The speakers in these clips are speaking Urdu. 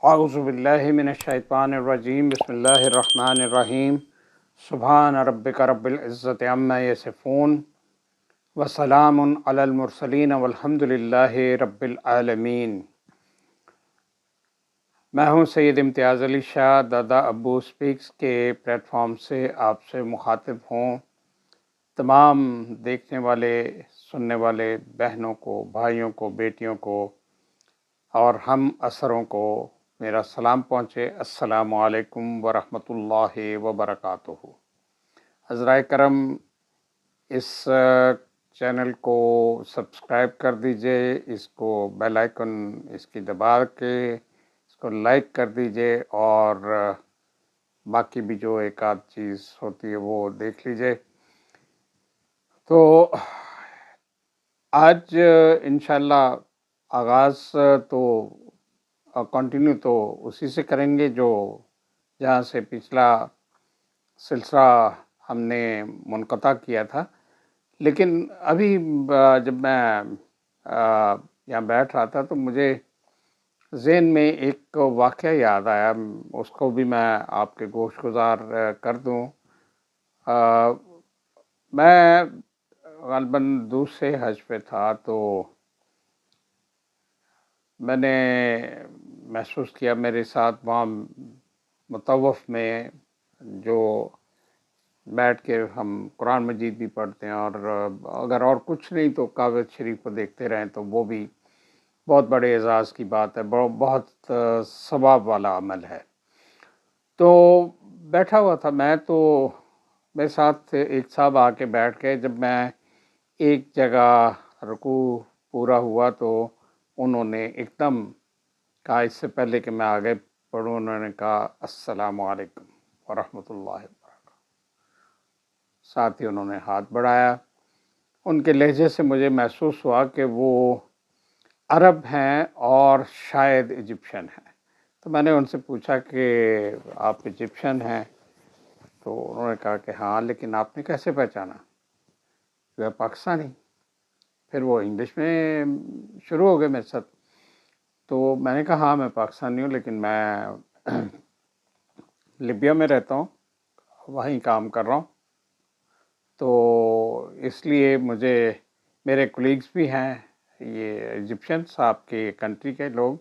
اعوذ باللہ من الشیطان الرجیم بسم اللہ الرحمن الرحیم سبحان ربک رب العزت عما یصفون وسلام علی المرسلین والحمد للہ رب العالمین۔ میں ہوں سید امتیاز علی شاہ، دادا ابو سپیکس کے پلیٹ فارم سے آپ سے مخاطب ہوں۔ تمام دیکھنے والے سننے والے بہنوں کو، بھائیوں کو، بیٹیوں کو اور ہم اثروں کو میرا سلام پہنچے۔ السلام علیکم ورحمۃ اللہ وبرکاتہ۔ حضرائے کرم، اس چینل کو سبسکرائب کر دیجئے، اس کو بیل آئیکن اس کی دبا کے اس کو لائک کر دیجئے، اور باقی بھی جو ایک آدھ چیز ہوتی ہے وہ دیکھ لیجئے۔ تو آج انشاءاللہ آغاز تو کنٹینیو تو اسی سے کریں گے جو جہاں سے پچھلا سلسلہ ہم نے منقطع کیا تھا۔ لیکن ابھی جب میں یہاں بیٹھ رہا تھا تو مجھے ذہن میں ایک واقعہ یاد آیا، اس کو بھی میں آپ کے گوش گزار کر دوں۔ میں غالباً دوسرے حج پہ تھا، تو میں نے محسوس کیا میرے ساتھ وہاں مطوف میں جو بیٹھ کے ہم قرآن مجید بھی پڑھتے ہیں، اور اگر اور کچھ نہیں تو کعبہ شریف کو دیکھتے رہیں تو وہ بھی بہت بڑے اعزاز کی بات ہے، بہت ثواب والا عمل ہے۔ تو بیٹھا ہوا تھا میں، تو میرے ساتھ ایک صاحب آ کے بیٹھ گئے۔ جب میں ایک جگہ رکوع پورا ہوا تو انہوں نے ایک دم کہا، اس سے پہلے کہ میں آگے پڑھوں، انہوں نے کہا السلام علیکم ورحمۃ اللہ وبرکاتہ۔ ساتھ ہی انہوں نے ہاتھ بڑھایا۔ ان کے لہجے سے مجھے محسوس ہوا کہ وہ عرب ہیں اور شاید ایجپشن ہیں۔ تو میں نے ان سے پوچھا کہ آپ ایجپشن ہیں؟ تو انہوں نے کہا کہ ہاں، لیکن آپ نے کیسے پہچانا؟ کہ پاکستانی؟ پھر وہ انگلش میں شروع ہو گئے میرے ساتھ۔ تو میں نے کہا ہاں میں پاکستانی ہوں، لیکن میں لیبیا میں رہتا ہوں، وہیں کام کر رہا ہوں۔ تو اس لیے مجھے میرے کولیگز بھی ہیں یہ ایجپشنس، آپ کے کنٹری کے لوگ،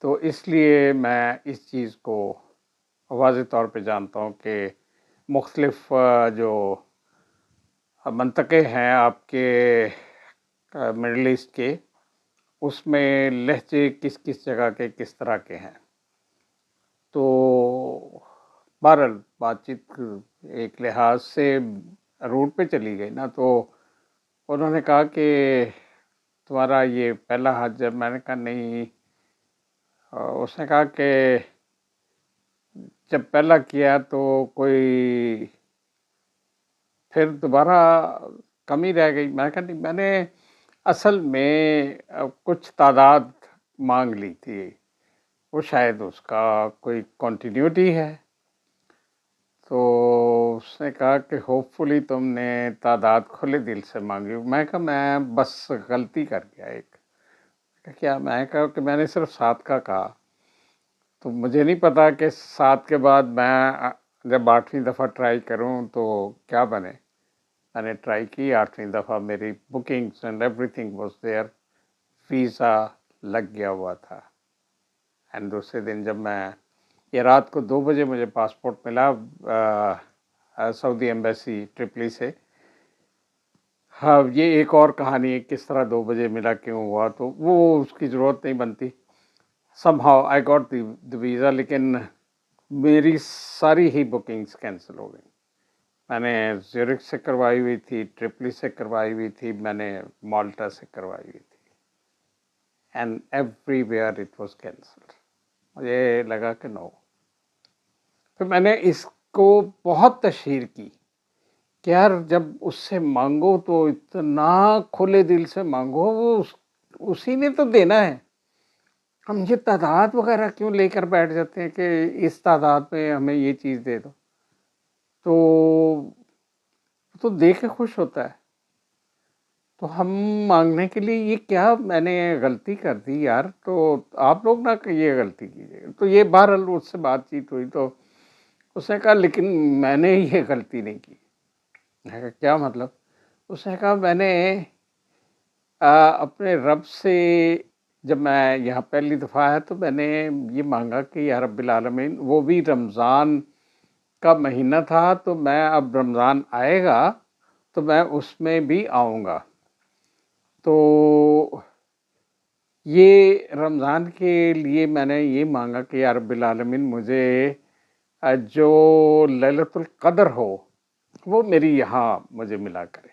تو اس لیے میں اس چیز کو واضح طور پہ جانتا ہوں کہ مختلف جو منطقے ہیں آپ کے مڈل ایسٹ کے، اس میں لہجے کس کس جگہ کے کس طرح کے ہیں۔ تو بہرحال بات چیت ایک لحاظ سے روٹ پہ چلی گئی نا، تو انہوں نے کہا کہ تمہارا یہ پہلا حج ہے؟ میں نے کہا نہیں۔ اس نے کہا کہ جب پہلا کیا تو کوئی پھر دوبارہ کمی رہ گئی؟ میں نے کہا نہیں، میں نے اصل میں کچھ تعداد مانگ لی تھی، وہ شاید اس کا کوئی کنٹینیوٹی ہے۔ تو اس نے کہا کہ ہوپ فلی تم نے تعداد کھلے دل سے مانگی۔ میں کہا میں بس غلطی کر گیا ایک۔ کیا؟ میں کہا کہ میں نے صرف 7 کا کہا، تو مجھے نہیں پتا کہ 7 کے بعد میں جب 8ویں دفعہ ٹرائی کروں تو کیا بنے۔ میں نے ٹرائی کی 8ویں دفعہ، میری bookings and every thing was there, visa لگ گیا ہوا تھا۔ اینڈ دوسرے دن جب میں یہ رات کو 2 بجے مجھے پاسپورٹ ملا سعودی ایمبیسی ٹرپلی سے۔ ہاں، یہ ایک اور کہانی ہے کس طرح 2 بجے ملا، کیوں ہوا، تو وہ اس کی ضرورت نہیں بنتی۔ somehow I got the visa، لیکن میری ساری ہی بکنگز کینسل ہو گئی۔ میں نے زیورک سے کروائی ہوئی تھی، ٹرپلی سے کروائی ہوئی تھی، میں نے مالٹا سے کروائی ہوئی تھی، and every where it was cancelled. مجھے لگا کہ نو۔ پھر میں نے اس کو بہت تشہیر کی کہ یار جب اس سے مانگو تو اتنا کھلے دل سے مانگو، وہ اسی نے تو دینا ہے۔ ہم یہ تعداد وغیرہ کیوں لے کر بیٹھ جاتے ہیں کہ اس تعداد میں ہمیں یہ چیز دے دو، تو دے کے خوش ہوتا ہے۔ تو ہم مانگنے کے لیے یہ کیا میں نے غلطی کر دی یار، تو آپ لوگ نہ کہ یہ غلطی کیجیے. تو یہ بہرحال اس سے بات چیت ہوئی تو اس نے کہا لیکن میں نے یہ غلطی نہیں کی. میں نے کہا کیا مطلب؟ اس نے کہا میں نے اپنے رب سے جب میں یہاں پہلی دفعہ آیا تو میں نے یہ مانگا کہ یا رب العالمین، وہ بھی رمضان کا مہینہ تھا، تو میں اب رمضان آئے گا تو میں اس میں بھی آؤں گا. تو یہ رمضان کے لیے میں نے یہ مانگا کہ یا رب العالمین مجھے جو لیلۃ القدر ہو وہ میری یہاں مجھے ملا کرے.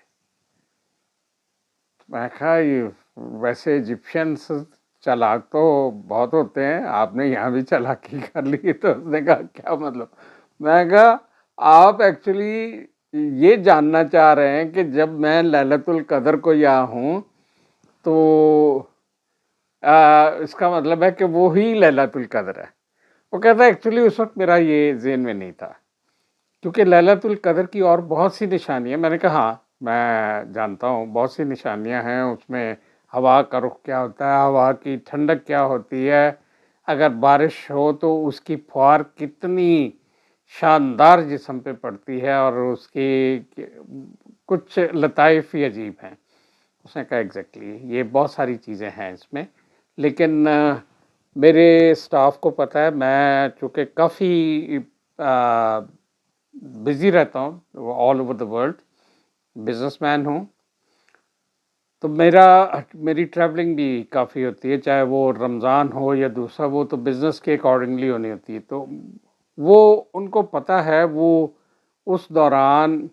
میں کہا یہ ویسے ایجپشنس چالاک تو بہت ہوتے ہیں، آپ نے یہاں بھی چالاکی کر لی. تو اس نے کہا کیا مطلب؟ میں کہا آپ ایکچولی یہ جاننا چاہ رہے ہیں کہ جب میں لیلۃ القدر کو یہاں ہوں تو اس کا مطلب ہے کہ وہی لیلۃ القدر ہے. وہ کہتا ہے ایکچولی اس وقت میرا یہ ذہن میں نہیں تھا، کیونکہ لیلۃ القدر کی اور بہت سی نشانیاں. میں نے کہا ہاں میں جانتا ہوں بہت سی نشانیاں ہیں اس میں. ہوا کا رخ کیا ہوتا ہے، ہوا کی ٹھنڈک کیا ہوتی ہے، اگر بارش ہو تو اس کی فوار کتنی شاندار جسم پہ پڑتی ہے، اور اس کی کچھ لطائف ہی عجیب ہیں. اس نے کہا ایگزیکٹلی یہ بہت ساری چیزیں ہیں اس میں، لیکن میرے اسٹاف کو پتہ ہے میں چونکہ کافی بزی رہتا ہوں all over the world, business man ہوں، تو میری ٹریولنگ بھی کافی ہوتی ہے، چاہے وہ رمضان ہو یا دوسرا، وہ تو بزنس کے اکارڈنگلی ہونی ہوتی ہے. تو وہ ان کو پتہ ہے، وہ اس دوران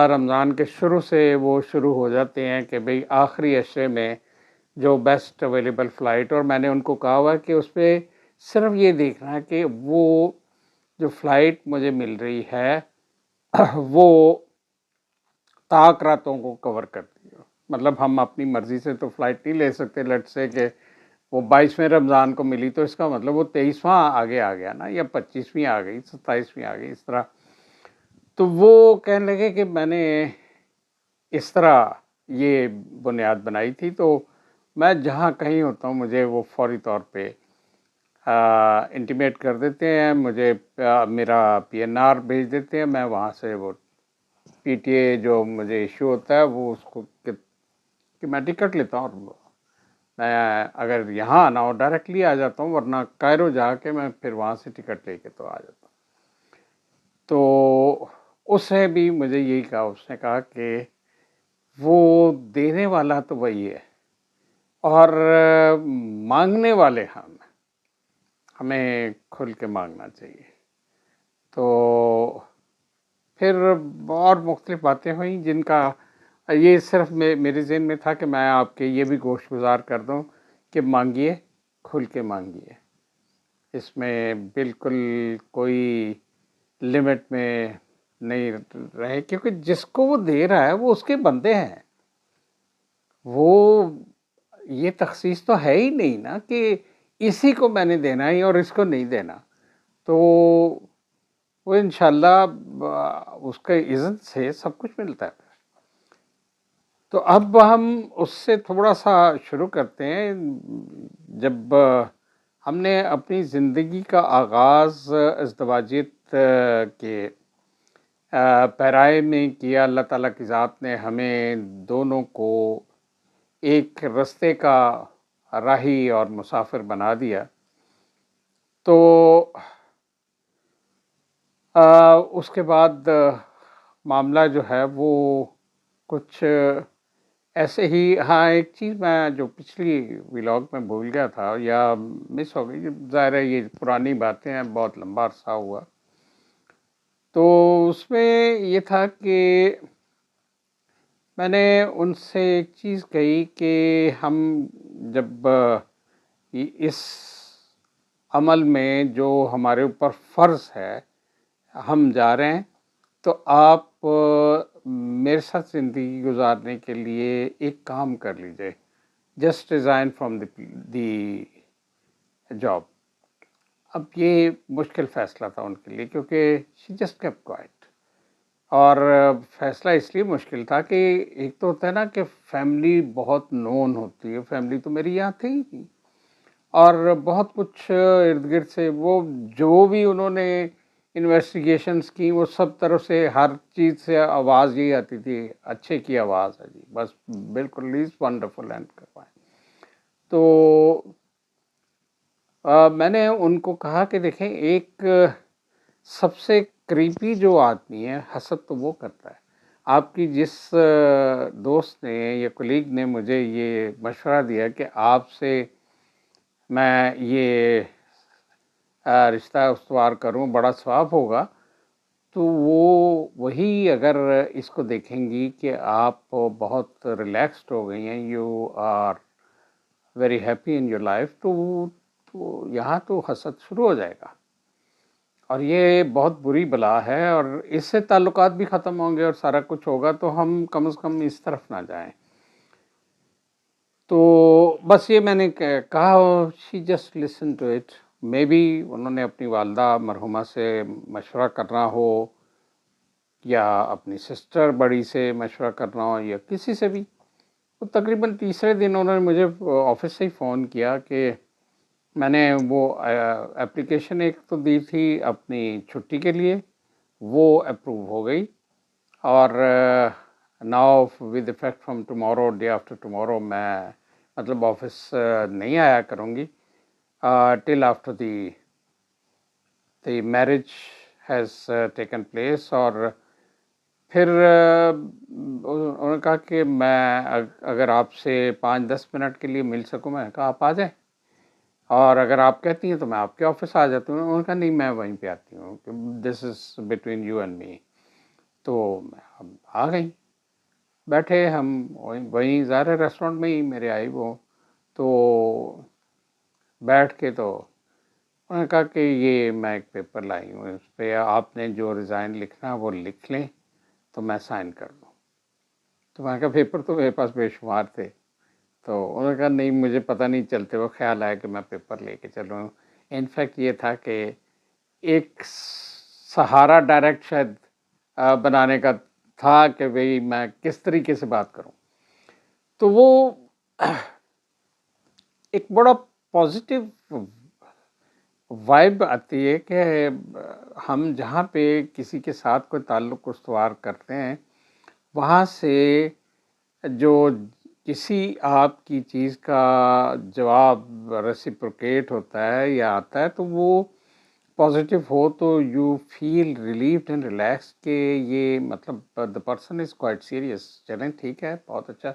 رمضان کے شروع سے وہ شروع ہو جاتے ہیں کہ بھئی آخری عشرے میں جو بیسٹ اویلیبل فلائٹ. اور میں نے ان کو کہا ہوا کہ اس پہ صرف یہ دیکھنا ہے کہ وہ جو فلائٹ مجھے مل رہی ہے وہ طاق راتوں کو کور کرتی ہو. مطلب ہم اپنی مرضی سے تو فلائٹ نہیں لے سکتے، لیٹ سے کہ وہ 22ویں رمضان کو ملی تو اس کا مطلب وہ 23واں آگے آ گیا نا، یا 25ویں آ گئی، 27ویں آ گئی، اس طرح. تو وہ کہنے لگے کہ میں نے اس طرح یہ بنیاد بنائی تھی. تو میں جہاں کہیں ہوتا ہوں مجھے وہ فوری طور پہ انٹیمیٹ کر دیتے ہیں، مجھے میرا PNR بھیج دیتے ہیں، میں وہاں سے وہ PTA جو مجھے ایشو ہوتا ہے وہ اس کو کہ میں ٹکٹ لیتا ہوں، اور میں اگر یہاں آنا ہو ڈائریکٹلی آ جاتا ہوں، ورنہ کائرو جا کے میں پھر وہاں سے ٹکٹ لے کے تو آ جاتا ہوں. تو اس نے بھی مجھے یہی کہا، اس نے کہا کہ وہ دینے والا تو وہی ہے اور مانگنے والے ہمیں کھل کے مانگنا چاہیے. تو پھر اور مختلف باتیں ہوئیں جن کا یہ صرف میرے ذہن میں تھا کہ میں آپ کے یہ بھی گوش گزار کر دوں کہ مانگیے، کھل کے مانگیے. اس میں بالکل کوئی لمٹ میں نہیں رہے، کیونکہ جس کو وہ دے رہا ہے وہ اس کے بندے ہیں. وہ یہ تخصیص تو ہے ہی نہیں نا کہ اسی کو میں نے دینا ہے اور اس کو نہیں دینا. تو وہ انشاءاللہ اس کے اذن سے سب کچھ ملتا ہے. تو اب ہم اس سے تھوڑا سا شروع کرتے ہیں. جب ہم نے اپنی زندگی کا آغاز ازدواجیت کے پیرائے میں کیا، اللہ تعالیٰ کی ذات نے ہمیں دونوں کو ایک رستے کا راہی اور مسافر بنا دیا. تو اس کے بعد معاملہ جو ہے وہ کچھ ایسے ہی. ہاں ایک چیز میں جو پچھلی ولاگ میں بھول گیا تھا یا مس ہو گئی، ظاہر ہے یہ پرانی باتیں ہیں، بہت لمبا عرصہ ہوا. تو اس میں یہ تھا کہ میں نے ان سے ایک چیز کہی کہ ہم جب اس عمل میں جو ہمارے اوپر فرض ہے ہم جا رہے ہیں، تو آپ میرے ساتھ زندگی گزارنے کے لیے ایک کام کر لیجئے، just resign from the job. اب یہ مشکل فیصلہ تھا ان کے لیے، کیونکہ شی جسٹ کیپٹ کوائٹ. اور فیصلہ اس لیے مشکل تھا کہ ایک تو ہوتا ہے نا کہ فیملی بہت نون ہوتی ہے، فیملی تو میری یہاں تھی ہی نہیں، اور بہت کچھ ارد گرد سے وہ جو بھی انہوں نے انویسٹیگیشنس کی وہ سب طرف سے ہر چیز سے آواز یہی آتی تھی، اچھے کی آواز ہے جی، بس بالکل لیز ونڈرفل اینڈ کروائیں. تو میں نے ان کو کہا کہ دیکھیں ایک سب سے قریبی جو آدمی ہے حسد تو وہ کرتا ہے. آپ کی جس دوست نے یا کلیگ نے مجھے یہ مشورہ دیا کہ آپ سے میں یہ رشتہ استوار کروں، بڑا ثواب ہوگا، تو وہ وہی اگر اس کو دیکھیں گی کہ آپ بہت ریلیکسڈ ہو گئی ہیں، you are very happy in your life, تو یہاں تو حسد شروع ہو جائے گا، اور یہ بہت بری بلا ہے، اور اس سے تعلقات بھی ختم ہوں گے اور سارا کچھ ہوگا، تو ہم کم از کم اس طرف نہ جائیں. تو بس یہ میں نے کہا، she just listen to it. Maybe انہوں نے اپنی والدہ مرحومہ سے مشورہ کرنا ہو، یا اپنی سسٹر بڑی سے مشورہ کرنا ہو، یا کسی سے بھی. تو تقریباً تیسرے دن انہوں نے مجھے آفس سے ہی فون کیا کہ میں نے وہ اپلیکیشن ایک تو دی تھی اپنی چھٹی کے لیے، وہ اپروو ہو گئی، اور now with effect from tomorrow, day after tomorrow, میں مطلب آفس نہیں آیا کروں گی till after the marriage has taken place. اور پھر انہوں نے کہا کہ میں اگر آپ سے 5-10 منٹ کے لیے مل سکوں، میں نے کہا آپ آ جائیں، اور اگر آپ کہتی ہیں تو میں آپ کے آفس آ جاتی ہوں. انہوں نے کہا نہیں، میں وہیں پہ آتی ہوں، this is between you and me. تو ہم آ گئیں، بیٹھے ہم وہیں ظاہر ریسٹورینٹ میں ہی میرے آئی وہ. تو بیٹھ کے تو انہوں نے کہا کہ یہ میں ایک پیپر لائی ہوں، اس پہ آپ نے جو ریزائن لکھنا وہ لکھ لیں تو میں سائن کر دوں. تو میں نے کہا پیپر تو میرے پاس بے شمار تھے. تو انہوں نے کہا نہیں، مجھے پتہ نہیں چلتے وہ خیال آیا کہ میں پیپر لے کے چلوں. انفیکٹ یہ تھا کہ ایک سہارا ڈائریکٹ شاید بنانے کا تھا کہ بھئی میں کس طریقے سے بات کروں. تو وہ ایک بڑا پازیٹیو وائب آتی ہے کہ ہم جہاں پہ کسی کے ساتھ کوئی تعلق استوار کرتے ہیں، وہاں سے جو کسی آپ کی چیز کا جواب ریسیپروکیٹ ہوتا ہے یا آتا ہے، تو وہ پازیٹیو ہو تو you feel relieved and relax کہ یہ مطلب the person is quite serious. چلیں ٹھیک ہے، بہت اچھا.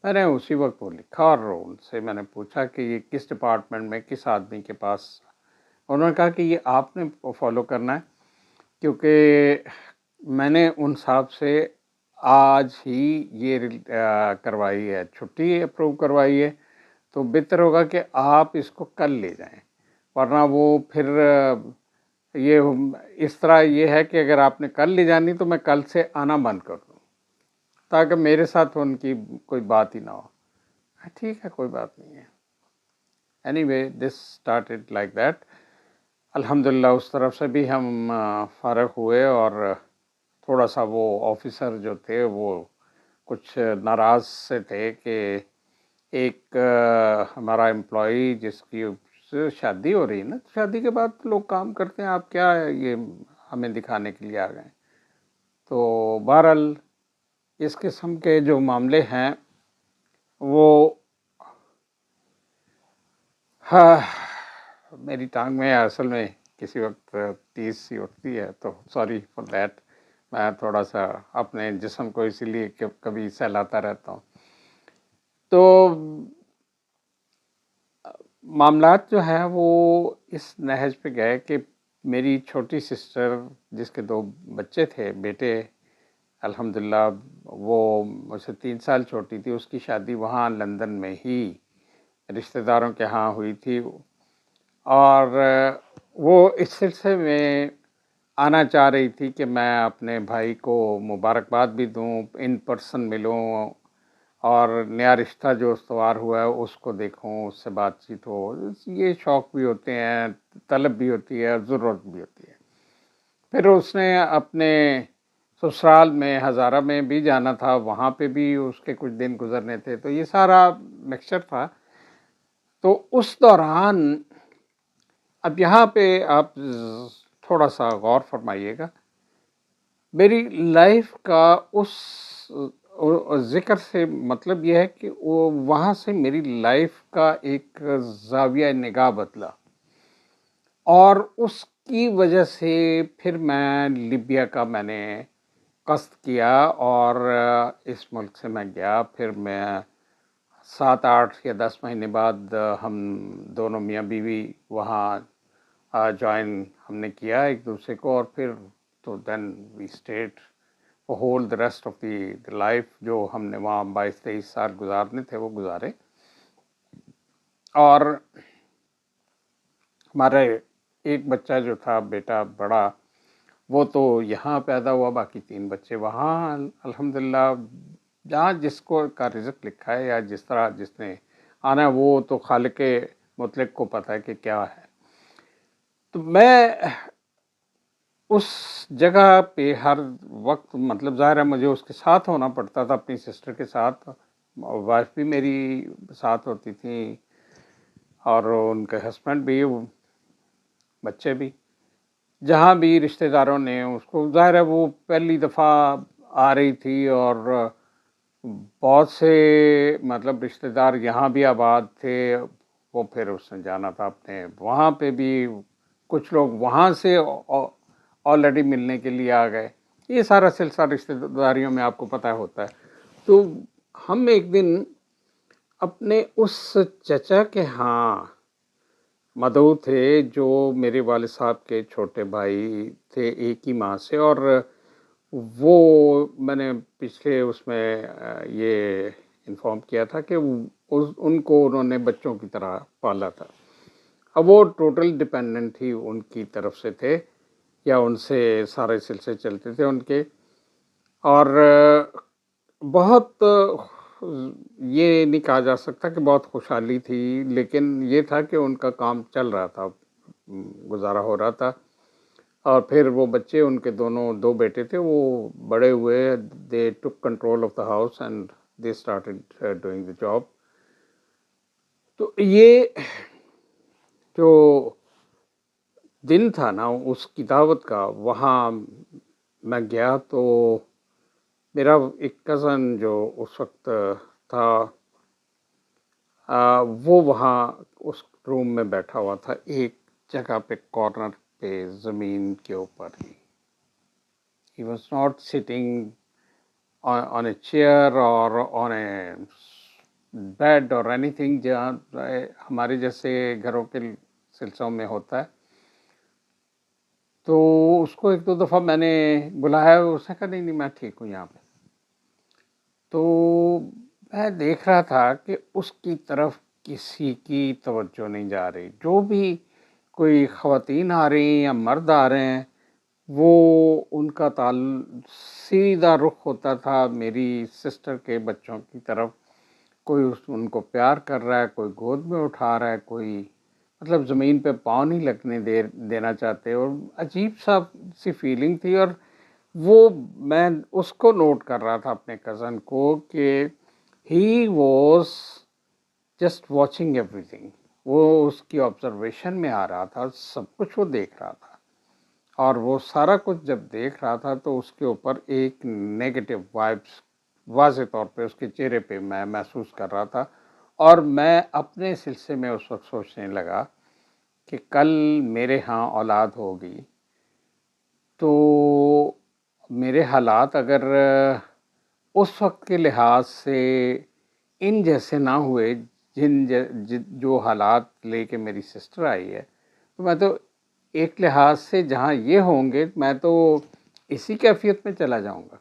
میں نے اسی وقت وہ لکھا، اور ان سے میں نے پوچھا کہ یہ کس ڈپارٹمنٹ میں کس آدمی کے پاس. انہوں نے کہا کہ یہ آپ نے فالو کرنا ہے، کیونکہ میں نے ان صاحب سے آج ہی یہ کروائی ہے، چھٹی اپروو کروائی ہے، تو بہتر ہوگا کہ آپ اس کو کل لے جائیں، ورنہ وہ پھر یہ اس طرح یہ ہے کہ اگر آپ نے کل لے جانی تو میں کل سے آنا بند کر دوں، تاکہ میرے ساتھ ان کی کوئی بات ہی نہ ہو. ٹھیک ہے، کوئی بات نہیں ہے. Any way this started like that. الحمدللہ اس طرف سے بھی ہم فارغ ہوئے، اور تھوڑا سا وہ آفیسر جو تھے وہ کچھ ناراض سے تھے کہ ایک ہمارا امپلائی جس کی شادی ہو رہی ہے نا، شادی کے بعد لوگ کام کرتے ہیں، آپ کیا یہ ہمیں دکھانے کے لیے آ گئے. تو بہرحال اس قسم کے جو معاملے ہیں وہ میری ٹانگ میں اصل میں کسی وقت تیز سی اٹھتی ہے، تو سوری فار دیٹ. میں تھوڑا سا اپنے جسم کو اسی لیے کہ کبھی سہلاتا رہتا ہوں. تو معاملات جو ہیں وہ اس نہج پہ گئے کہ میری چھوٹی سسٹر جس کے 2 بچے تھے، بیٹے، الحمدللہ وہ مجھ سے 3 سال چھوٹی تھی، اس کی شادی وہاں لندن میں ہی رشتہ داروں کے ہاں ہوئی تھی، اور وہ اس سلسلے میں آنا چاہ رہی تھی کہ میں اپنے بھائی کو مبارکباد بھی دوں، ان پرسن ملوں، اور نیا رشتہ جو استوار ہوا ہے اس کو دیکھوں، اس سے بات چیت ہو. یہ شوق بھی ہوتے ہیں، طلب بھی ہوتی ہے، ضرورت بھی ہوتی ہے. پھر اس نے اپنے سسرال میں ہزارہ میں بھی جانا تھا، وہاں پہ بھی اس کے کچھ دن گزرنے تھے، تو یہ سارا مکسچر تھا. تو اس دوران اب یہاں پہ آپ تھوڑا سا غور فرمائیے گا، میری لائف کا اس ذکر سے مطلب یہ ہے کہ وہاں سے میری لائف کا ایک زاویہ نگاہ بدلا، اور اس کی وجہ سے پھر میں لیبیا کا میں نے قصد کیا، اور اس ملک سے میں گیا. پھر میں 7 8 یا 10 مہینے بعد ہم دونوں میاں بیوی وہاں جوائن ہم نے کیا ایک دوسرے کو، اور پھر تو then we stayed whole the rest of the life. جو ہم نے وہاں 22 23 سال گزارنے تھے وہ گزارے. اور ہمارے ایک بچہ جو تھا بیٹا بڑا، وہ تو یہاں پیدا ہوا، باقی 3 بچے وہاں. الحمدللہ جہاں جس کو کا رزق لکھا ہے، یا جس طرح جس نے آنا ہے، وہ تو خالق مطلق کو پتہ ہے کہ کیا ہے. تو میں اس جگہ پہ ہر وقت مطلب ظاہر ہے مجھے اس کے ساتھ ہونا پڑتا تھا، اپنی سسٹر کے ساتھ. وائف بھی میری ساتھ ہوتی تھی، اور ان کے ہسبینڈ بھی، بچے بھی. جہاں بھی رشتہ داروں نے اس کو، ظاہر ہے وہ پہلی دفعہ آ رہی تھی، اور بہت سے مطلب رشتہ دار یہاں بھی آباد تھے. وہ پھر اس نے جانا تھا اپنے وہاں پہ بھی، کچھ لوگ وہاں سے آلریڈی ملنے کے لیے آ گئے. یہ سارا سلسلہ رشتہ داریوں میں آپ کو پتہ ہوتا ہے. تو ہم ایک دن اپنے اس چچا کے ہاں مدعو تھے، جو میرے والد صاحب کے چھوٹے بھائی تھے ایک ہی ماں سے. اور وہ میں نے پچھلے اس میں یہ انفارم کیا تھا کہ ان کو انہوں نے بچوں کی طرح پالا تھا. اب وہ ٹوٹل ڈپینڈنٹ ہی ان کی طرف سے تھے، یا ان سے سارے سلسلے چلتے تھے ان کے. اور بہت یہ نہیں کہا جا سکتا کہ بہت خوشحالی تھی، لیکن یہ تھا کہ ان کا کام چل رہا تھا، گزارا ہو رہا تھا. اور پھر وہ بچے، ان کے دو بیٹے تھے، وہ بڑے ہوئے. They took control of the house and they started doing the job. تو یہ جو دن تھا نا اس کی دعوت کا، وہاں میں گیا تو میرا ایک کزن جو اس وقت تھا، وہ وہاں اس روم میں بیٹھا ہوا تھا، ایک جگہ پہ کارنر پہ زمین کے اوپر ہی. He was not sitting on a chair or on a bed or anything جہاں ہمارے جیسے گھروں کے سلسلوں میں ہوتا ہے. تو اس کو 1 2 دفعہ میں نے بلایا، اس نے کہا نہیں میں ٹھیک ہوں یہاں پہ. تو میں دیکھ رہا تھا کہ اس کی طرف کسی کی توجہ نہیں جا رہی. جو بھی کوئی خواتین آ رہی ہیں یا مرد آ رہے ہیں، وہ ان کا سیدھا رخ ہوتا تھا میری سسٹر کے بچوں کی طرف. کوئی ان کو پیار کر رہا ہے، کوئی گود میں اٹھا رہا ہے، کوئی مطلب زمین پہ پاؤں نہیں لگنے دینا چاہتے. اور عجیب سی فیلنگ تھی. اور وہ میں اس کو نوٹ کر رہا تھا اپنے کزن کو کہ he was just watching every thing. وہ اس کی آبزرویشن میں آ رہا تھا، سب کچھ وہ دیکھ رہا تھا. اور وہ سارا کچھ جب دیکھ رہا تھا تو اس کے اوپر ایک نیگیٹو وائبس واضح طور پہ اس کے چہرے پہ میں محسوس کر رہا تھا. اور میں اپنے سلسلے میں اس وقت سوچنے لگا کہ کل میرے ہاں اولاد ہوگی تو میرے حالات اگر اس وقت کے لحاظ سے ان جیسے نہ ہوئے جو حالات لے کے میری سسٹر آئی ہے، تو میں تو ایک لحاظ سے جہاں یہ ہوں گے میں تو اسی کیفیت میں چلا جاؤں گا،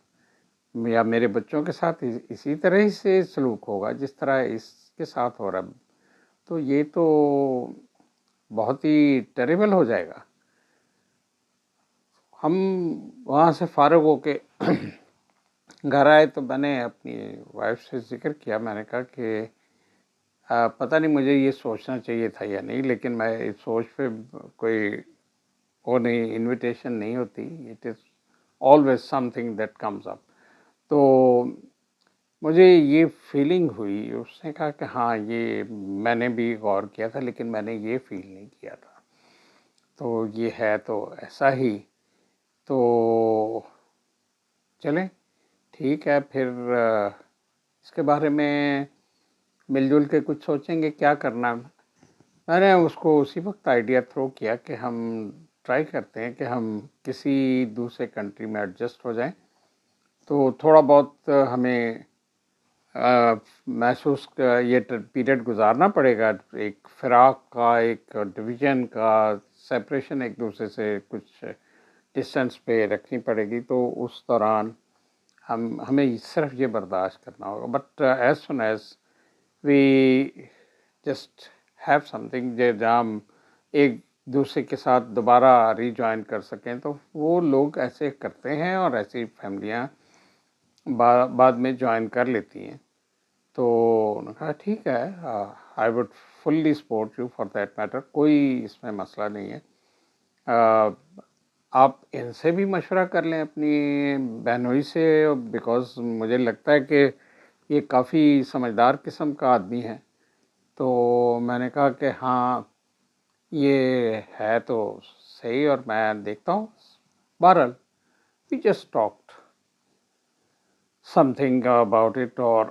یا میرے بچوں کے ساتھ اسی طرح ہی سے سلوک ہوگا جس طرح اس کے ساتھ ہو رہا. تو یہ تو بہت ہی ٹیریبل ہو جائے گا. ہم وہاں سے فارغ ہو کے گھر آئے تو میں نے اپنی وائف سے ذکر کیا. میں نے کہا کہ پتہ نہیں مجھے یہ سوچنا چاہیے تھا یا نہیں، لیکن میں اس سوچ پہ کوئی وہ نہیں، انویٹیشن نہیں ہوتی. It is always something that comes up. تو مجھے یہ فیلنگ ہوئی، اس نے کہا کہ ہاں یہ میں نے بھی غور کیا تھا لیکن میں نے یہ فیل نہیں کیا تھا، تو یہ ہے تو ایسا ہی. تو چلیں ٹھیک ہے، پھر اس کے بارے میں مل جل کے کچھ سوچیں گے کیا کرنا ہے. میں نے اس کو اسی وقت آئیڈیا تھرو کیا کہ ہم ٹرائی کرتے ہیں کہ ہم کسی دوسرے کنٹری میں ایڈجسٹ ہو جائیں، تو تھوڑا بہت ہمیں محسوس یہ پیریڈ گزارنا پڑے گا، ایک فراق کا، ایک ڈویژن کا، سیپریشن ایک دوسرے سے کچھ ڈسٹینس پہ رکھنی پڑے گی. تو اس دوران ہمیں صرف یہ برداشت کرنا ہوگا. But as soon as we just have something جہاں ہم ایک دوسرے کے ساتھ دوبارہ ری جوائن کر سکیں، تو وہ لوگ ایسے کرتے ہیں اور ایسی فیملیاں بعد میں جوائن کر لیتی ہیں. تو انہوں نے کہا ٹھیک ہے، I would fully support you for that matter, کوئی اس میں مسئلہ نہیں ہے. آپ ان سے بھی مشورہ کر لیں اپنی بہنوئی سے، بیکاز مجھے لگتا ہے کہ یہ کافی سمجھدار قسم کا آدمی ہے. تو میں نے کہا کہ ہاں یہ ہے تو صحیح، اور میں دیکھتا ہوں. بہرحال we just talked something about it. اور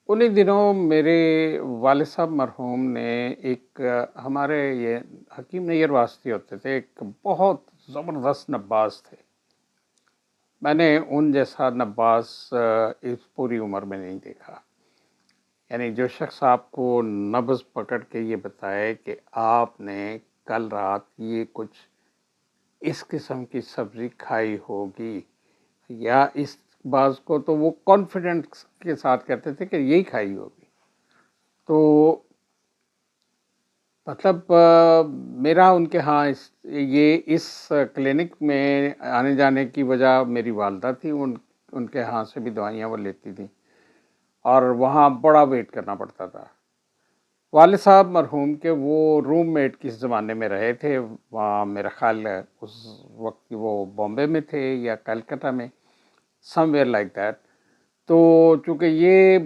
انہی دنوں میرے والد صاحب مرحوم نے ایک ہمارے یہ حکیم نیر واسطی ہوتے تھے، ایک بہت زبردست نباز تھے. میں نے ان جیسا نباز اس پوری عمر میں نہیں دیکھا. یعنی جو شخص آپ کو نبض پکڑ کے یہ بتائے کہ آپ نے کل رات یہ کچھ اس قسم کی سبزی کھائی ہوگی یا اس بعض کو تو وہ کانفیڈنس کے ساتھ کہتے تھے کہ یہی کھائی ہوگی. تو مطلب میرا ان کے ہاں اس کلینک میں آنے جانے کی وجہ میری والدہ تھی. ان کے ہاں سے بھی دوائیاں وہ لیتی تھیں اور وہاں بڑا ویٹ کرنا پڑتا تھا. والد صاحب مرحوم کے وہ روم میٹ کس زمانے میں رہے تھے وہاں، میرا خیال ہے اس وقت وہ بامبے میں تھے یا کلکتہ میں، سم ویئر لائک دیٹ. تو چونکہ یہ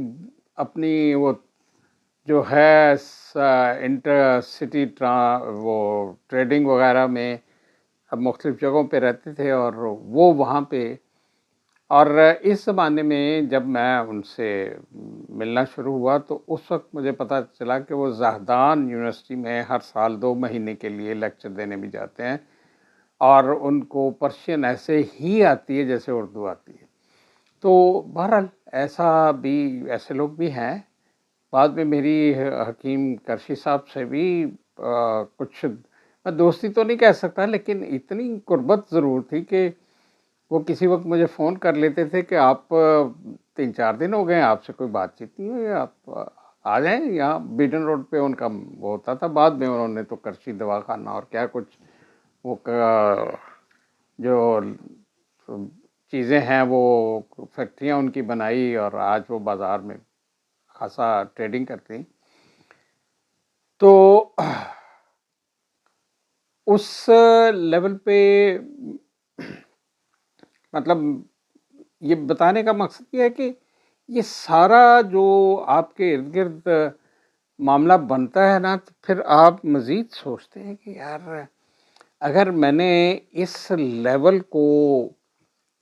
اپنی وہ جو ہے انٹر سٹی وہ ٹریڈنگ وغیرہ میں اب مختلف جگہوں پہ رہتے تھے، اور وہ وہاں پہ، اور اس زمانے میں جب میں ان سے ملنا شروع ہوا تو اس وقت مجھے پتہ چلا کہ وہ زاہدان یونیورسٹی میں ہر سال 2 مہینے کے لیے لیکچر دینے بھی جاتے ہیں، اور ان کو پرشین ایسے ہی آتی ہے جیسے اردو آتی ہے. تو بہرحال ایسے لوگ بھی ہیں. بعد میں میری حکیم کرشی صاحب سے بھی کچھ، میں دوستی تو نہیں کہہ سکتا لیکن اتنی قربت ضرور تھی کہ وہ کسی وقت مجھے فون کر لیتے تھے کہ آپ 3-4 دن ہو گئے آپ سے کوئی بات چیت نہیں ہوئی، آپ آ جائیں یہاں بیڈن روڈ پہ. ان کا وہ ہوتا تھا. بعد میں انہوں نے تو کرشی دوا خانہ اور کیا کچھ وہ جو چیزیں ہیں وہ فیکٹریاں ان کی بنائی، اور آج وہ بازار میں خاصا ٹریڈنگ کرتی ہیں. تو اس لیول پہ مطلب یہ بتانے کا مقصد یہ ہے کہ یہ سارا جو آپ کے ارد گرد معاملہ بنتا ہے نا، تو پھر آپ مزید سوچتے ہیں کہ یار اگر میں نے اس لیول کو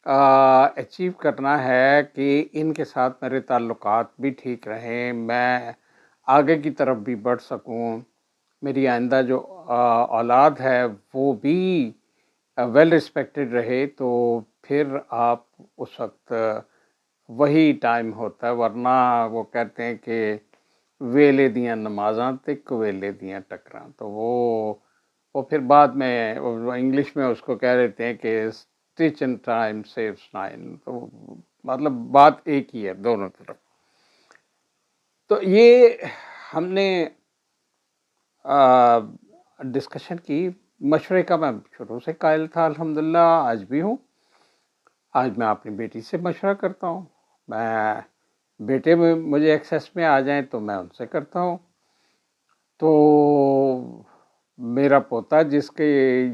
اچیو کرنا ہے کہ ان کے ساتھ میرے تعلقات بھی ٹھیک رہیں، میں آگے کی طرف بھی بڑھ سکوں، میری آئندہ جو اولاد ہے وہ بھی ویل رسپیکٹڈ رہے، تو پھر آپ اس وقت وہی ٹائم ہوتا ہے. ورنہ وہ کہتے ہیں کہ ویلے دیاں نمازاں تے کویلے دیاں ٹکراں. تو وہ پھر بعد میں انگلش میں اس کو کہہ دیتے ہیں کہ اسٹچ ان ٹائم سیوز 9. تو مطلب بات ایک ہی ہے دونوں طرف. تو یہ ہم نے ڈسکشن کی. مشورے کا میں شروع سے قائل تھا، الحمدللہ آج بھی ہوں. آج میں اپنی بیٹی سے مشورہ کرتا ہوں، میں بیٹے میں مجھے ایکسیس میں آ جائیں تو میں ان سے کرتا ہوں. تو میرا پوتا جس کے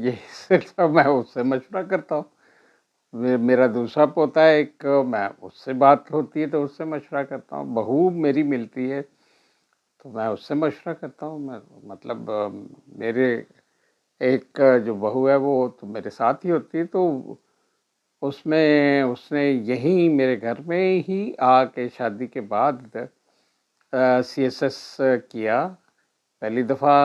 یہ سلسلہ میں اس سے مشورہ کرتا ہوں. میرا دوسرا پوتا ہے ایک، میں اس سے بات ہوتی ہے تو اس سے مشورہ کرتا ہوں. بہو میری ملتی ہے تو میں اس سے مشورہ کرتا ہوں. میں مطلب میرے ایک جو بہو ہے وہ تو میرے ساتھ ہی ہوتی ہے، تو اس نے یہیں میرے گھر میں ہی آ کے شادی کے بعد سی ایس ایس کیا. پہلی دفعہ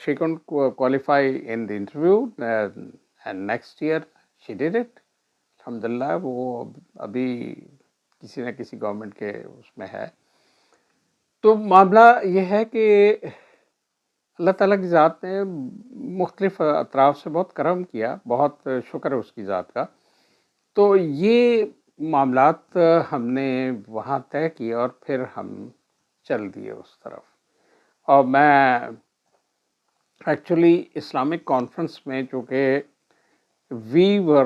she couldn't qualify in the interview and next year she did it. الحمد للہ وہ ابھی کسی نہ کسی گورنمنٹ کے اس میں ہے. تو معاملہ یہ ہے کہ اللہ تعالیٰ کی ذات نے مختلف اطراف سے بہت کرم کیا، بہت شکر ہے اس کی ذات کا. تو یہ معاملات ہم نے وہاں طے کیے اور پھر ہم چل دیے اس طرف. اور میں ایکچولی اسلامک کانفرنس میں، چونکہ we were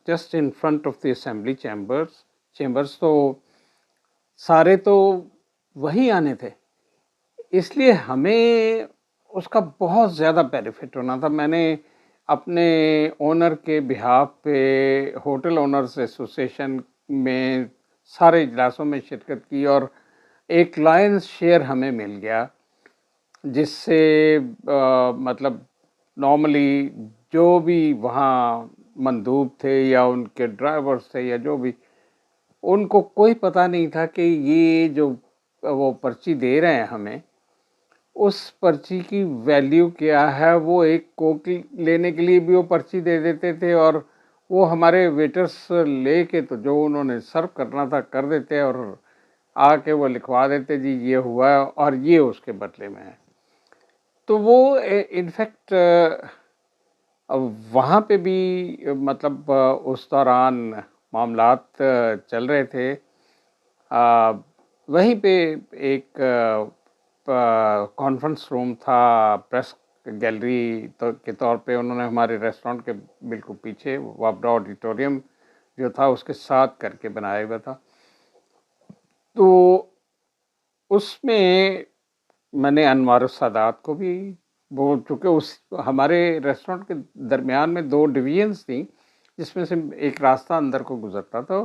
just in front of the assembly chambers, تو سارے تو وہی آنے تھے، اس لیے ہمیں اس کا بہت زیادہ بینیفٹ ہونا تھا. میں نے اپنے اونر کے بہاف پہ ہوٹل اونرز ایسوسیشن میں سارے اجلاسوں میں شرکت کی اور ایک لائنز شیئر ہمیں مل گیا، جس سے مطلب نارملی جو بھی وہاں مندوب تھے یا ان کے ڈرائیورز تھے یا جو بھی، ان کو کوئی پتہ نہیں تھا کہ یہ جو وہ پرچی دے رہے ہیں ہمیں، اس پرچی کی ویلیو کیا ہے. وہ ایک کوک لینے کے لیے بھی وہ پرچی دے دیتے تھے اور وہ ہمارے ویٹرز لے کے تو جو انہوں نے سرو کرنا تھا کر دیتے اور آ کے وہ لکھوا دیتے جی یہ ہوا ہے اور یہ اس کے بدلے میں ہے. تو وہ انفیکٹ وہاں پہ بھی مطلب اس دوران معاملات چل رہے تھے. وہیں پہ ایک کانفرنس روم تھا پریس گیلری کے طور پہ، انہوں نے ہمارے ریسٹورنٹ کے بالکل پیچھے وابڈا آڈیٹوریم جو تھا اس کے ساتھ کر کے بنایا ہوا تھا. تو اس میں نے انوار السادات کو بھی، وہ چونکہ اس ہمارے ریسٹورنٹ کے درمیان میں 2 ڈویژنس تھیں جس میں سے ایک راستہ اندر کو گزرتا تھا،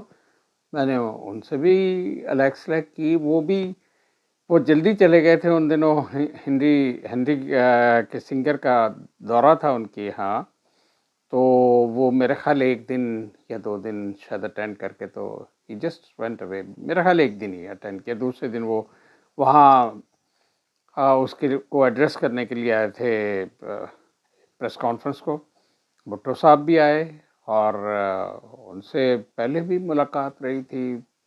میں نے ان سے بھی الیک سلیک کی. وہ جلدی چلے گئے تھے ان دنوں، ہنری کے سنگر کا دورہ تھا ان کے یہاں، تو وہ میرے خیال 1 دن یا 2 دن شاید اٹینڈ کر کے تو ہی جسٹ وینٹ اوے. میرا خیال 1 دن ہی اٹینڈ کیا، دوسرے دن وہ وہاں اس کو ایڈریس کرنے کے لیے آئے تھے پریس کانفرنس کو. بھٹو صاحب بھی آئے اور ان سے پہلے بھی ملاقات رہی تھی،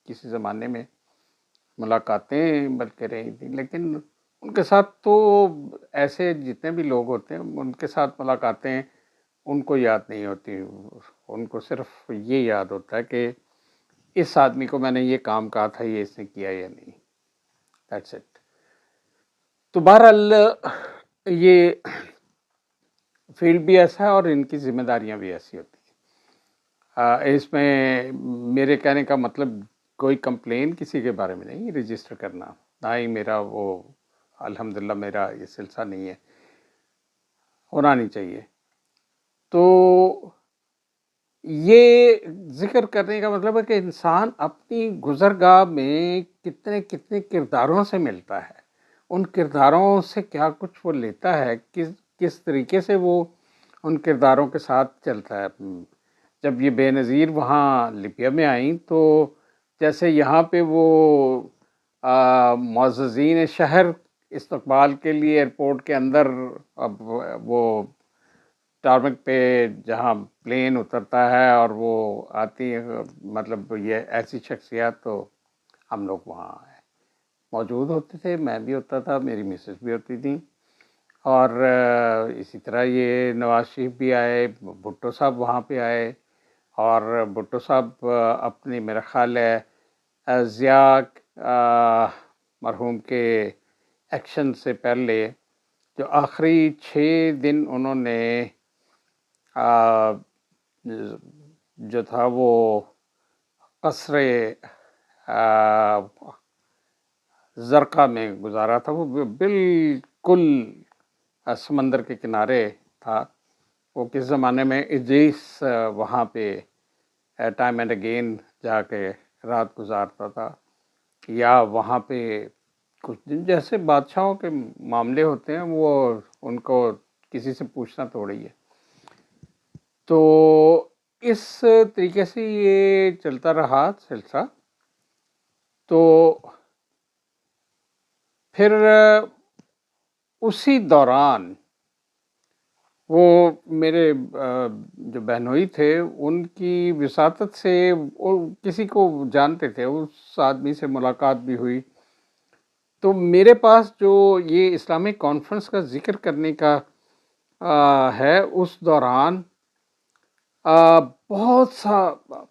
کسی زمانے میں ملاقاتیں بلکہ رہی تھیں، لیکن ان کے ساتھ تو ایسے جتنے بھی لوگ ہوتے ہیں ان کے ساتھ ملاقاتیں ان کو یاد نہیں ہوتی. ان کو صرف یہ یاد ہوتا ہے کہ اس آدمی کو میں نے یہ کام کہا تھا، یہ اس نے کیا یا نہیں. That's it. تو بہرحال یہ فیلڈ بھی ایسا ہے اور ان کی ذمہ داریاں بھی ایسی ہوتی ہیں. اس میں میرے کہنے کا مطلب کوئی کمپلین کسی کے بارے میں نہیں رجسٹر کرنا، نہ ہی میرا وہ الحمدللہ میرا یہ سلسلہ نہیں ہے، ہونا نہیں چاہیے. تو یہ ذکر کرنے کا مطلب ہے کہ انسان اپنی گزرگاہ میں کتنے کتنے کرداروں سے ملتا ہے، ان کرداروں سے کیا کچھ وہ لیتا ہے، کس طریقے سے وہ ان کرداروں کے ساتھ چلتا ہے. جب یہ بے نظیر وہاں لیبیا میں آئیں تو جیسے یہاں پہ وہ معززین شہر استقبال کے لیے ایئرپورٹ کے اندر، اب وہ ٹارمک پہ جہاں پلین اترتا ہے اور وہ آتی ہے، مطلب یہ ایسی شخصیات، تو ہم لوگ وہاں موجود ہوتے تھے. میں بھی ہوتا تھا، میری مسز بھی ہوتی تھی، اور اسی طرح یہ نواز شریف بھی آئے، بھٹو صاحب وہاں پہ آئے. اور بھٹو صاحب اپنی میرا خیال ہے ضیاء مرحوم کے ایکشن سے پہلے جو آخری 6 دن انہوں نے جو تھا وہ قصر زرقاء میں گزارا تھا، وہ بالکل سمندر کے کنارے تھا. وہ کس زمانے میں ادریس وہاں پہ ٹائم اینڈ اگین جا کے رات گزارتا تھا، یا وہاں پہ کچھ جیسے بادشاہوں کے معاملے ہوتے ہیں وہ ان کو کسی سے پوچھنا تھوڑی ہے. تو اس طریقے سے یہ چلتا رہا سلسلہ. تو پھر اسی دوران وہ میرے جو بہنوئی تھے ان کی وساطت سے وہ کسی کو جانتے تھے، اس آدمی سے ملاقات بھی ہوئی. تو میرے پاس جو یہ اسلامک کانفرنس کا ذکر کرنے کا ہے، اس دوران بہت سا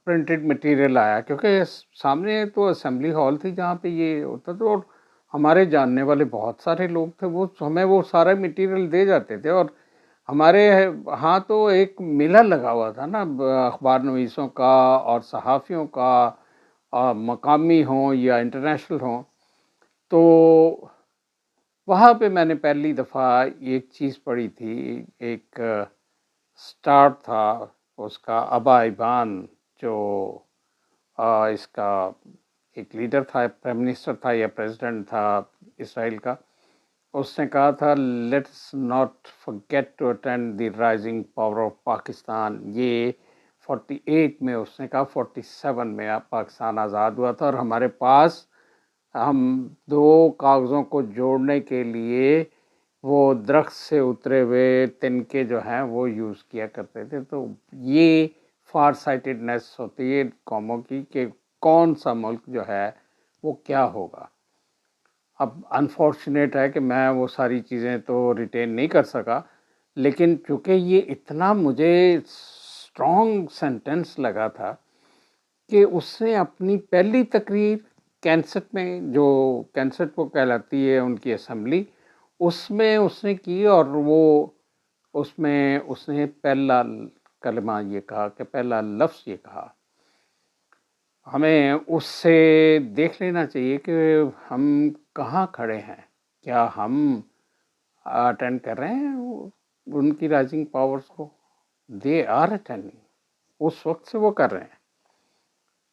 پرنٹڈ مٹیریل آیا، کیونکہ سامنے تو اسمبلی ہال تھی جہاں پہ یہ ہوتا تھا، اور ہمارے جاننے والے بہت سارے لوگ تھے، وہ ہمیں وہ سارا مٹیریل دے جاتے تھے. اور ہمارے ہاں تو ایک میلہ لگا ہوا تھا نا اخبار نویسوں کا اور صحافیوں کا، مقامی ہوں یا انٹرنیشنل ہوں. تو وہاں پہ میں نے پہلی دفعہ ایک چیز پڑھی تھی، ایک سٹارٹ تھا اس کا. ابا ایبان جو اس کا ایک لیڈر تھا، پرائم منسٹر تھا یا پریزیڈنٹ تھا اسرائیل کا، اس نے کہا تھا let's not forget to attend the rising power of Pakistan. یہ 48 میں اس نے کہا، 47 میں پاکستان آزاد ہوا تھا، اور ہمارے پاس ہم دو کاغذوں کو جوڑنے کے لیے وہ درخت سے اترے ہوئے تنکے جو ہیں وہ یوز کیا کرتے تھے. تو یہ فار سائٹڈنیس ہوتی ہے قوموں کی کہ کون سا ملک جو ہے وہ کیا ہوگا. اب انفارچونیٹ ہے کہ میں وہ ساری چیزیں تو ریٹین نہیں کر سکا، لیکن چونکہ یہ اتنا مجھے اسٹرانگ سینٹنس لگا تھا کہ اس نے اپنی پہلی تقریر کینسٹ میں، جو کینسٹ کو کہلاتی ہے ان کی اسمبلی، اس میں اس نے کی، اور وہ اس میں اس نے پہلا کلمہ یہ کہا کہ پہلا لفظ یہ کہا. ہمیں اس سے دیکھ لینا چاہیے کہ ہم کہاں کھڑے ہیں. کیا ہم اٹینڈ کر رہے ہیں ان کی رائزنگ پاورز کو؟ دے آر اٹینڈنگ، اس وقت سے وہ کر رہے ہیں.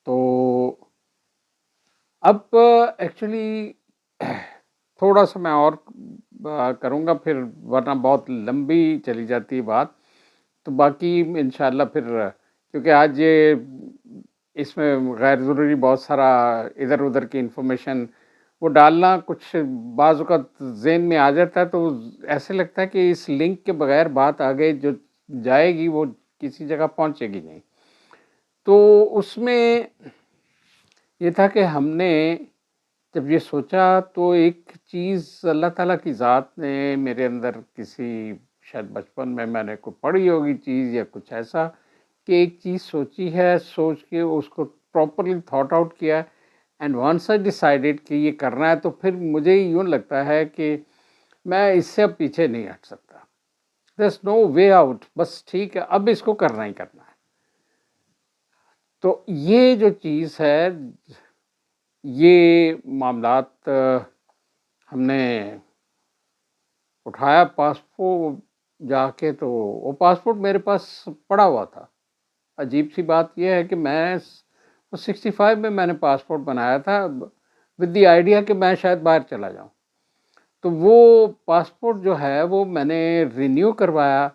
تو اب ایکچولی تھوڑا سا میں اور کروں گا پھر، ورنہ بہت لمبی چلی جاتی ہے بات. تو باقی انشاءاللہ پھر، کیونکہ آج یہ اس میں غیر ضروری بہت سارا ادھر ادھر کی انفارمیشن وہ ڈالنا کچھ بعض اوقات ذہن میں آ جاتا ہے، تو ایسے لگتا ہے کہ اس لنک کے بغیر بات آگے جو جائے گی وہ کسی جگہ پہنچے گی نہیں. تو اس میں یہ تھا کہ ہم نے جب یہ سوچا تو ایک چیز اللہ تعالیٰ کی ذات نے میرے اندر کسی شاید بچپن میں نے کوئی پڑھی ہوگی چیز یا کچھ ایسا، کہ ایک چیز سوچی ہے، سوچ کے اس کو پراپرلی تھاٹ آؤٹ کیا، اینڈ ونس آئی ڈیسائیڈڈ کہ یہ کرنا ہے، تو پھر مجھے یوں لگتا ہے کہ میں اس سے اب پیچھے نہیں ہٹ سکتا. there's نو وے آؤٹ، بس ٹھیک ہے اب اس کو کرنا ہی کرنا ہے. تو یہ جو چیز ہے، یہ معاملات ہم نے اٹھایا پاسپورٹ جا کے، تو وہ پاسپورٹ میرے پاس پڑا ہوا تھا. عجیب سی بات یہ ہے کہ میں 65 میں نے پاسپورٹ بنایا تھا ود دی آئیڈیا کہ میں شاید باہر چلا جاؤں. تو وہ پاسپورٹ جو ہے وہ میں نے رینیو کروایا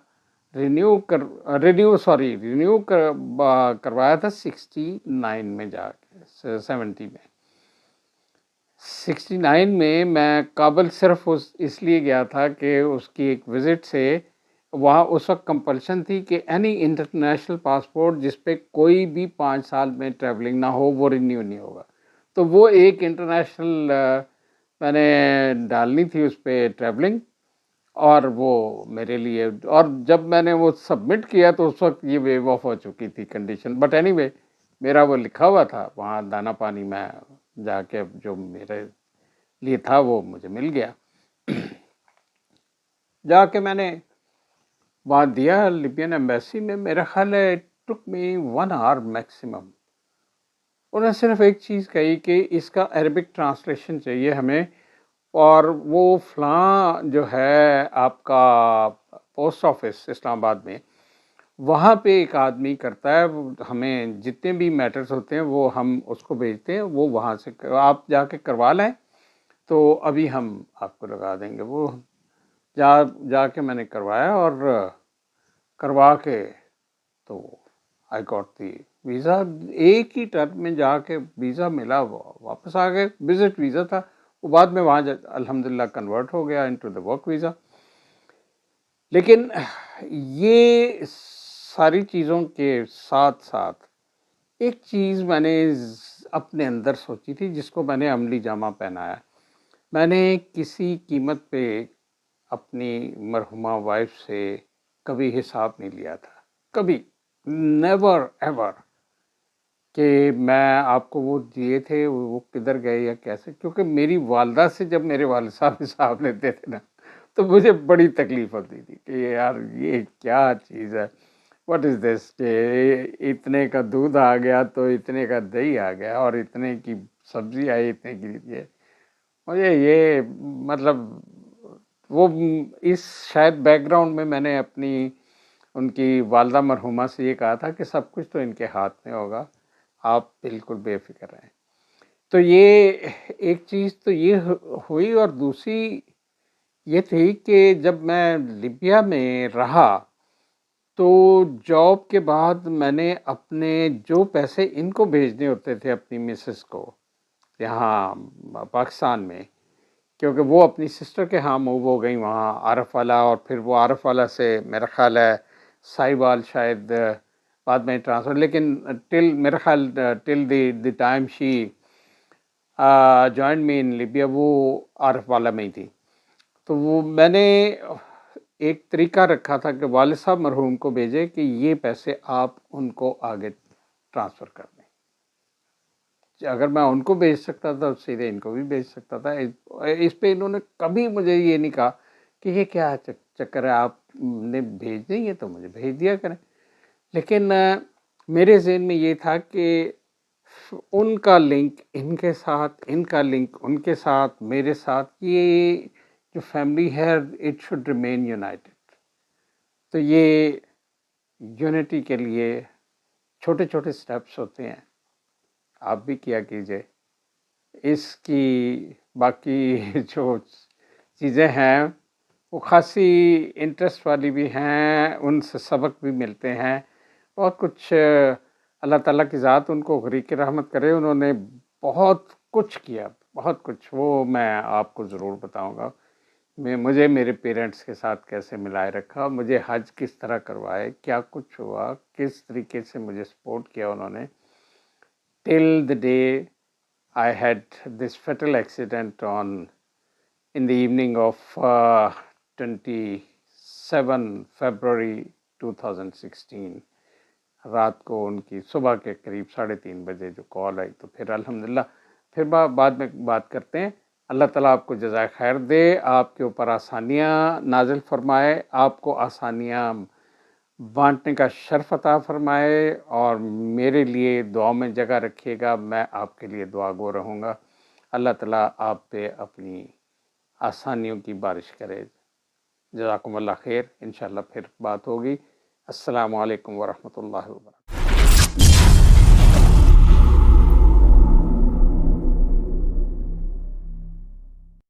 تھا 69 میں جا کے، 70 میں. 69 میں کابل صرف اس لیے گیا تھا کہ اس کی ایک وزٹ سے وہاں اس وقت کمپلشن تھی کہ اینی انٹرنیشنل پاسپورٹ جس پہ کوئی بھی 5 سال میں ٹریولنگ نہ ہو وہ رینیو نہیں ہوگا. تو وہ ایک انٹرنیشنل میں نے ڈالنی تھی اس پہ ٹریولنگ، اور وہ میرے لیے، اور جب میں نے وہ سبمٹ کیا تو اس وقت یہ ویو آف ہو چکی تھی کنڈیشن. بٹ اینی وے میرا وہ لکھا ہوا تھا وہاں دانا پانی میں جا کے، جو میرے لیے تھا وہ مجھے مل گیا. جا کے میں نے وہاں دیا لیبین ایمبیسی میں. میرا خیال ہے it took me 1 hour maximum. انہوں نے صرف ایک چیز کہی کہ اس کا عربک ٹرانسلیشن چاہیے ہمیں، اور وہ فلاں جو ہے آپ کا پوسٹ آفس اسلام آباد میں، وہاں پہ ایک آدمی کرتا ہے، ہمیں جتنے بھی میٹرز ہوتے ہیں وہ ہم اس کو بھیجتے ہیں، وہ وہاں سے آپ جا کے کروا لیں تو ابھی ہم آپ کو لگا دیں گے۔ وہ جا کے میں نے کروایا اور کروا کے تو آئی گاٹ دی ویزا، ایک ہی ٹرم میں جا کے ویزا ملا، واپس آ گئے۔ وزٹ ویزا تھا وہ، بعد میں وہاں الحمدللہ کنورٹ ہو گیا انٹو دا ورک ویزا۔ لیکن یہ ساری چیزوں کے ساتھ ساتھ ایک چیز میں نے اپنے اندر سوچی تھی جس کو میں نے عملی جامہ پہنایا۔ میں نے کسی قیمت پہ اپنی مرحومہ وائف سے کبھی حساب نہیں لیا تھا، کبھی، نیور ایور، کہ میں آپ کو وہ دیے تھے وہ کدھر گئے یا کیسے، کیونکہ میری والدہ سے جب میرے والد صاحب حساب لیتے تھے نا تو مجھے بڑی تکلیف ہوتی تھی کہ یار یہ کیا چیز ہے، واٹ از دس، کہ اتنے کا دودھ آ گیا تو اتنے کا دہی آ گیا اور اتنے کی سبزی آئی اتنے کی یہ، مجھے یہ مطلب وہ اس شاید بیک گراؤنڈ میں نے اپنی ان کی والدہ مرحومہ سے یہ کہا تھا کہ سب کچھ تو ان کے ہاتھ میں ہوگا، آپ بالکل بے فکر رہیں۔ تو یہ ایک چیز تو یہ ہوئی، اور دوسری یہ تھی کہ جب میں لیبیا میں رہا تو جاب کے بعد میں نے اپنے جو پیسے ان کو بھیجنے ہوتے تھے اپنی مسز کو یہاں پاکستان میں، کیونکہ وہ اپنی سسٹر کے ہاں موو ہو گئی وہاں عارف والا، اور پھر وہ عارف والا سے میرا خیال ہے سائبال شاید بعد میں ٹرانسفر، لیکن ٹل میرا خیال till the time she join me in Libya وہ عارف والا میں ہی تھی۔ تو وہ میں نے ایک طریقہ رکھا تھا کہ والد صاحب مرحوم کو بھیجے کہ یہ پیسے آپ ان کو آگے ٹرانسفر کر دیں، اگر میں ان کو بھیج سکتا تھا سیدھے ان کو بھی بھیج سکتا تھا۔ اس پہ انہوں نے کبھی مجھے یہ نہیں کہا کہ یہ کیا چکر ہے، آپ نے بھیج دیں گے تو مجھے بھیج دیا کریں۔ لیکن میرے ذہن میں یہ تھا کہ ان کا لنک ان کے ساتھ، ان کا لنک ان کے ساتھ، میرے ساتھ، یہ جو فیملی ہے اٹ شوڈ ریمین یونائٹڈ۔ تو یہ یونٹی کے لیے چھوٹے چھوٹے سٹیپس ہوتے ہیں، آپ بھی کیا کیجئے۔ اس کی باقی جو چیزیں ہیں وہ خاصی انٹرسٹ والی بھی ہیں، ان سے سبق بھی ملتے ہیں، بہت کچھ۔ اللہ تعالیٰ کی ذات ان کو غریق رحمت کرے، انہوں نے بہت کچھ کیا، بہت کچھ، وہ میں آپ کو ضرور بتاؤں گا۔ مجھے میرے پیرنٹس کے ساتھ کیسے ملائے رکھا، مجھے حج کس طرح کروائے، کیا کچھ ہوا، کس طریقے سے مجھے سپورٹ کیا انہوں نے، till the day I had this fatal accident in the evening of 27 February 2016۔ رات کو ان کی صبح کے قریب 3:30 بجے جو کال آئی، تو پھر الحمدللہ پھر بعد میں بات کرتے ہیں۔ اللہ تعالیٰ آپ کو جزائے خیر دے، آپ کے اوپر آسانیاں نازل فرمائے، آپ کو آسانیاں بانٹنے کا شرف عطا فرمائے، اور میرے لیے دعا میں جگہ رکھیے گا، میں آپ کے لیے دعا گو رہوں گا۔ اللہ تعالیٰ آپ پہ اپنی آسانیوں کی بارش کرے۔ جزاکم اللہ خیر، انشاءاللہ پھر بات ہوگی۔ السلام علیکم ورحمۃ اللہ وبرکاتہ۔